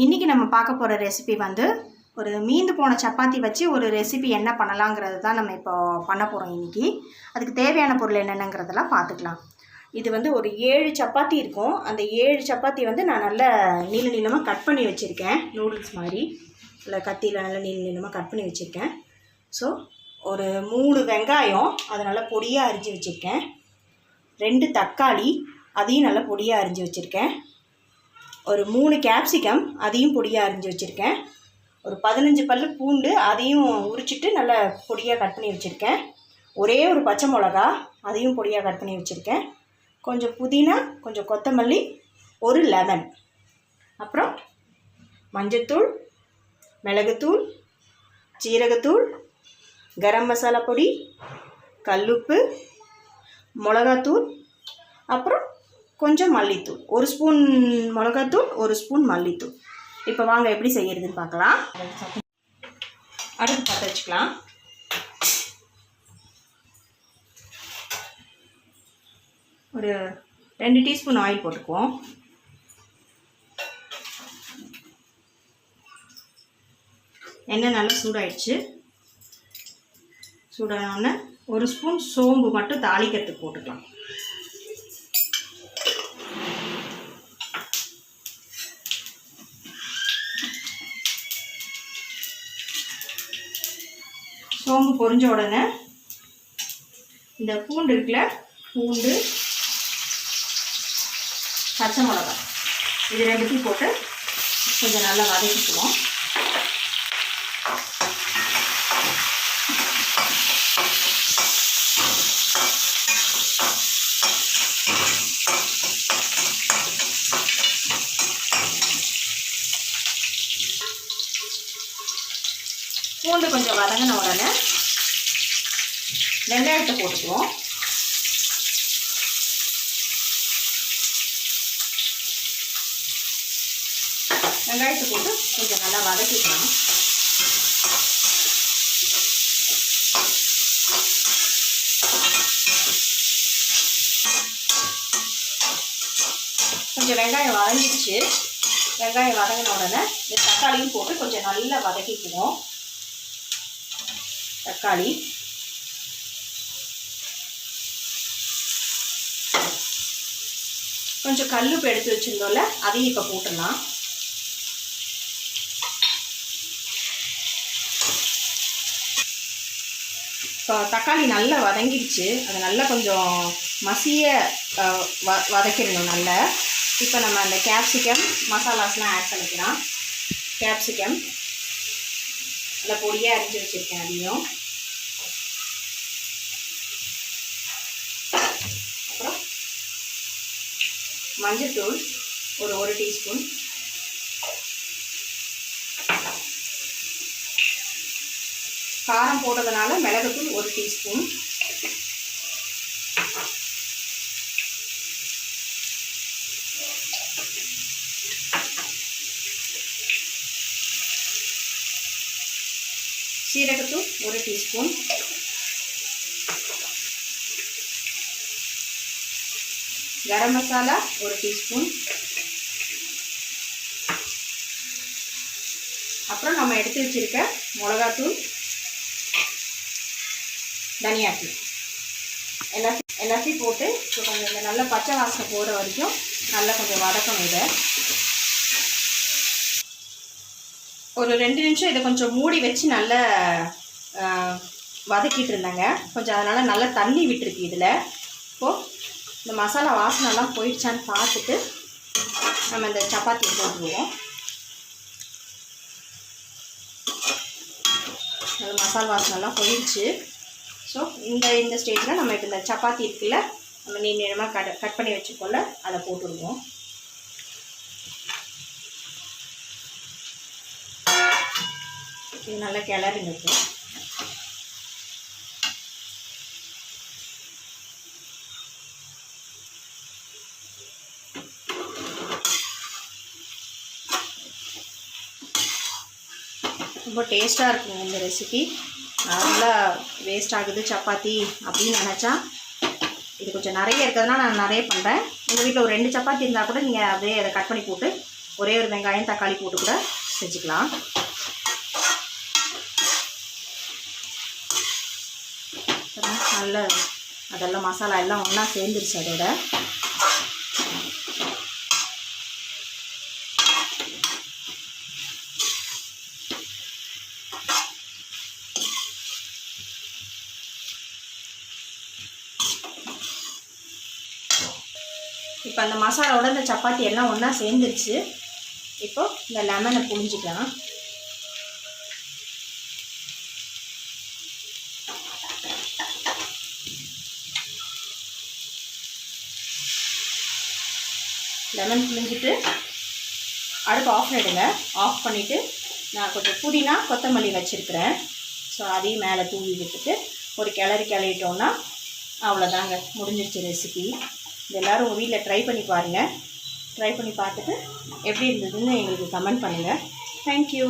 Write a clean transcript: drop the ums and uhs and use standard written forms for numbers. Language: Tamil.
இன்றைக்கி நம்ம பார்க்க போகிற ரெசிபி வந்து ஒரு மீந்து போன சப்பாத்தி வச்சு ஒரு ரெசிபி என்ன பண்ணலாங்கிறது தான் நம்ம இப்போ பண்ண போகிறோம் இன்றைக்கி. அதுக்கு தேவையான பொருள் என்னென்னங்கிறதெல்லாம் பார்த்துக்கலாம். இது வந்து ஒரு 7 சப்பாத்தி இருக்கும். அந்த 7 சப்பாத்தி வந்து நான் நல்லா நீள நீளமாக கட் பண்ணி வச்சுருக்கேன். நூடுல்ஸ் மாதிரி இல்லை கத்தியில் நல்லா நீள நீளமாக கட் பண்ணி வச்சுருக்கேன். ஸோ ஒரு 3 வெங்காயம் அதை நல்லா பொடியாக அரிஞ்சு வச்சுருக்கேன். 2 தக்காளி அதையும் நல்லா பொடியாக அரிஞ்சு வச்சுருக்கேன். ஒரு 3 கேப்சிகம் அதையும் பொடியாக அரிஞ்சு வச்சுருக்கேன். ஒரு 15 பல்லு பூண்டு அதையும் உரிச்சிட்டு நல்லா பொடியாக கட் பண்ணி வச்சுருக்கேன். ஒரே ஒரு பச்சை மிளகா அதையும் பொடியாக கட் பண்ணி வச்சுருக்கேன். கொஞ்சம் புதினா, கொஞ்சம் கொத்தமல்லி, ஒரு லெமன், அப்புறம் மஞ்சத்தூள், மிளகுத்தூள், சீரகத்தூள், கரம் மசாலா பொடி, கல்லுப்பு, மிளகாத்தூள், அப்புறம் கொஞ்சம் மல்லித்தூள், 1 ஸ்பூன் மிளகாத்தூள், 1 ஸ்பூன் மல்லித்தூள். இப்போ வாங்க எப்படி செய்யறதுன்னு பார்க்கலாம். அடுப்பு பற்ற வச்சுக்கலாம். ஒரு 2 டீஸ்பூன் ஆயில் போட்டுக்குவோம். எண்ணெய் நல்லா சூடாயிடுச்சு. சூடானோடனே 1 ஸ்பூன் சோம்பு மட்டும் தாளிக்கிறதுக்கு போட்டுக்கலாம். சோம்பு பொரிஞ்ச உடனே இந்த பூண்டு இருக்குல்ல, பூண்டு, பச்சை மிளகாய் இது ரெண்டுத்தையும் போட்டு கொஞ்சம் நல்லா வதக்கிக்குவோம். பூண்டு கொஞ்சம் வதங்கின உடனே வெங்காயத்தை போட்டுக்குவோம். வெங்காயத்தை போட்டு கொஞ்சம் நல்லா வதக்கிக்கலாம். கொஞ்சம் வெங்காயம் வதங்கிடுச்சு. வெங்காயம் வதங்கின உடனே இந்த தக்காளியும் போட்டு கொஞ்சம் நல்லா வதக்கிக்குவோம். தக்காளி, கொஞ்சம் கல்லுப்பு எடுத்து வச்சுருந்தோம்ல அதையும் இப்போ போட்டுடலாம். இப்போ தக்காளி நல்லா வதங்கிடுச்சு. அது நல்லா கொஞ்சம் மசிய வதக்கிடணும் நல்லா. இப்போ நம்ம அந்த கேப்சிகம் மசாலாஸ்லாம் ஆட் பண்ணிக்கலாம். கேப்சிகம் நல்லா பொடியாக அரிஞ்சு வச்சுருக்கேன். அதையும் அப்புறம் மஞ்சத்தூள் ஒரு 1 டீஸ்பூன், காரம் போட்டதுனால மிளகுத்தூள் 1 டீஸ்பூன், சீரகத்தூள் 1 டீஸ்பூன், கரம் மசாலா 1 டீஸ்பூன், அப்புறம் நம்ம எடுத்து வச்சிருக்க மிளகாத்தூள், தனியாத்தூள் எல்லாத்தையும் போட்டு கொஞ்சம் இந்த நல்ல பச்சை வாசனை போகிற வரைக்கும் நல்லா கொஞ்சம் வதக்கணும். இதை ஒரு 2 நிமிஷம் இதை கொஞ்சம் மூடி வச்சு நல்லா வதக்கிட்டு இருந்தாங்க. கொஞ்சம் அதனால் நல்லா தண்ணி விட்டுருக்கு இதில். இப்போது இந்த மசாலா வாசனைலாம் போயிடுச்சான்னு பார்த்துட்டு நம்ம இந்த சப்பாத்தியை போட்டுருவோம். அது மசாலா வாசனைலாம் போயிடுச்சு. ஸோ இந்த ஸ்டேஜில் நம்ம இப்போ இந்த சப்பாத்தி இருக்குல்ல, நம்ம நீளமாக கட் பண்ணி வச்சுக்கோல அதை போட்டுடுவோம். இது நல்லா கிளறி இருக்கும். ரொம்ப டேஸ்ட்டாக இருக்குங்க இந்த ரெசிபி. நல்லா வேஸ்ட் ஆகுது சப்பாத்தி அப்படின்னு நினச்சா இது கொஞ்சம் நிறைய இருக்கிறதுனால நான் நிறைய பண்ணுறேன். உங்கள் வீட்டில் ஒரு 2 சப்பாத்தி இருந்தால் கூட நீங்கள் அப்படியே அதை கட் பண்ணி போட்டு ஒரே ஒரு வெங்காயம் தக்காளி போட்டு கூட செஞ்சுக்கலாம். நல்ல அதெல்லாம் மசாலா எல்லாம் ஒன்றா சேர்ந்துருச்சு. அதோட இப்போ அந்த மசாலாவோட இந்த சப்பாத்தி எல்லாம் ஒன்றா சேர்ந்துருச்சு. இப்போ இந்த லெமனை புழிஞ்சிக்கலாம். லெமன் புழிஞ்சிட்டு அடுப்பு ஆஃப் பண்ணிடுங்க. ஆஃப் பண்ணிவிட்டு நான் கொஞ்சம் புதினா கொத்தமல்லி வச்சுருக்கிறேன். ஸோ அதையும் மேலே தூவி விட்டுட்டு ஒரு கிளறிட்டோன்னா அவ்வளோதாங்க, முடிஞ்சிருச்சு ரெசிபி. இது எல்லோரும் உங்கள் வீட்டில் ட்ரை பண்ணி பாருங்கள். ட்ரை பண்ணி பார்த்துட்டு எப்படி இருந்ததுன்னு எங்களுக்கு கமெண்ட் பண்ணுங்கள். தேங்க்யூ.